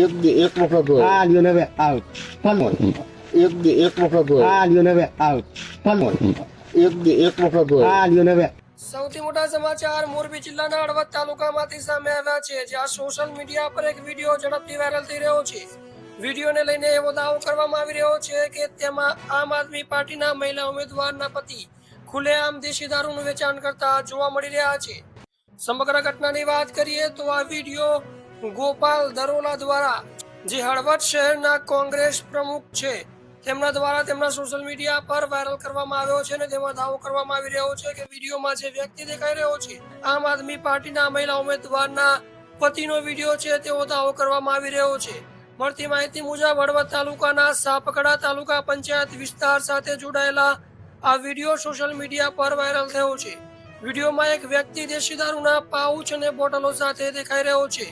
એક વખત હોય આ લ્યો ને હવે આઉટ ફોલો એક વખત હોય આ લ્યો ને હવે આઉટ ફોલો એક વખત હોય આ લ્યો ને હવે સૌથી મોટા સમાચાર મોરબી જિલ્લાના હળવદ તાલુકામાંથી સામે આવ્યા છે, જ્યાં સોશિયલ મીડિયા પર એક વિડીયો ઝડપથી વાયરલ થઈ રહ્યો છે। વિડીયોને લઈને એવો દાવો કરવામાં આવી રહ્યો છે કે તેમાં આમ આદમી પાર્ટીના મહિલા ઉમેદવારના પતિ ખુલ્લેઆમ દેશી દારૂનું વેચાણ કરતા જોવા મળી રહ્યા છે। સમગ્ર ઘટનાની વાત કરીએ તો આ વિડીયો ગોપાલ દરોલા દ્વારા, જે હળવદ શહેરના કોંગ્રેસ પ્રમુખ છે, તેમના દ્વારા તેમના સોશિયલ મીડિયા પર વાયરલ કરવામાં આવ્યો છે અને તેમાં દાવો કરવામાં આવી રહ્યો છે કે વિડીયોમાં જે વ્યક્તિ દેખાઈ રહ્યો છે આમ આદમી પાર્ટીના મહિલા ઉમેદવારના પતિનો વિડીયો છે તેવો દાવો કરવામાં આવી રહ્યો છે। મળતી માહિતી મુજબ હળવદ તાલુકાના સાપકડા તાલુકા પંચાયત વિસ્તાર સાથે જોડાયેલા આ વિડીયો સોશિયલ મીડિયા પર વાયરલ થયો છે। વિડીયોમાં એક વ્યક્તિ દેશી દારૂના પાઉચ અને બોટલો સાથે દેખાઈ રહ્યો છે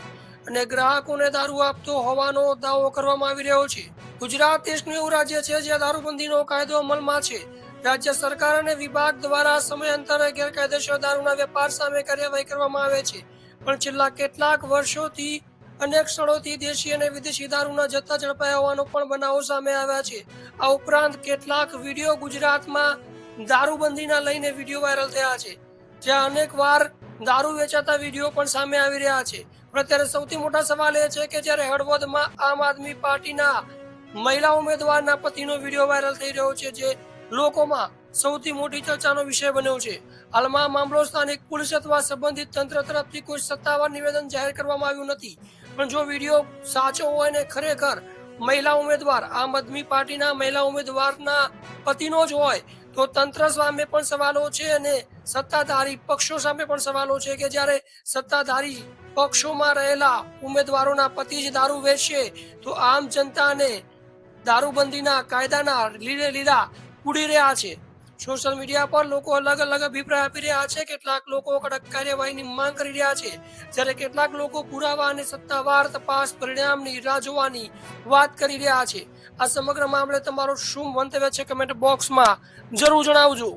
અને ગ્રાહકોને દારૂ આપતો હોવાનો દાવો કરવામાં આવી રહ્યો છે। ગુજરાત દેશનું એવું રાજ્ય છે જ્યાં દારૂબંધીનો કાયદો અમલમાં છે। રાજ્ય સરકાર અને વિભાગ દ્વારા સમયાંતરે ગેરકાયદેસર દારૂના વેપાર સામે કાર્યવાહી કરવામાં આવે છે, પણ છેલ્લા કેટલાક વર્ષોથી અનેક સ્થળોથી દેશી અને વિદેશી દારૂના જથ્થા ઝડપાયા હોવાનો પણ બનાવો સામે આવ્યા છે। આ ઉપરાંત કેટલાક વિડીયો ગુજરાતમાં દારૂબંધીના લઈને વિડીયો વાયરલ થયા છે, જ્યાં અનેક વાર દારૂ વેચાતા વિડીયો પણ સામે આવી રહ્યા છે। પણ અત્યારે સૌથી મોટા સવાલ એ છે કે જ્યારે હળવદમાં આમ આદમી પાર્ટીના મહિલા ઉમેદવારના પતિનો વિડીયો વાયરલ થઈ રહ્યો છે, જે લોકોમાં સૌથી મોટી ચર્ચાનો વિષય બન્યો છે। હાલમાં મામલો સ્થાનિક પોલીસ અથવા સંબંધિત તંત્ર તરફથી કોઈ સત્તાવાર નિવેદન જાહેર કરવામાં આવ્યું નથી, પણ જો વિડીયો સાચો હોય ને ખરેખર મહિલા ઉમેદવાર આમ આદમી પાર્ટીના મહિલા ઉમેદવારના પતિનો જ હોય તો તંત્ર સામે પણ સવાલો છે અને સત્તાધારી પક્ષો સામે પણ સવાલો છે કે જ્યારે સત્તાધારી પક્ષોમાં રહેલા ઉમેદવારોના પતિ જ દારૂ વેચશે તો આમ જનતાને દારૂબંધીના કાયદાના લીલા ઉડી રહ્યા છે। સોશિયલ મીડિયા પર લોકો અલગ અલગ અભિપ્રાય આપી રહ્યા છે। કેટલાક લોકો કડક કાર્યવાહીની માંગ કરી રહ્યા છે, જ્યારે કેટલાક લોકો પુરાવા અને સત્તાવાર તપાસ પરિણામની રાહ જોવાની વાત કરી રહ્યા છે। આ સમગ્ર મામલે તમારું શું મંતવ્ય છે કમેન્ટ બોક્સમાં જરૂર જણાવજો।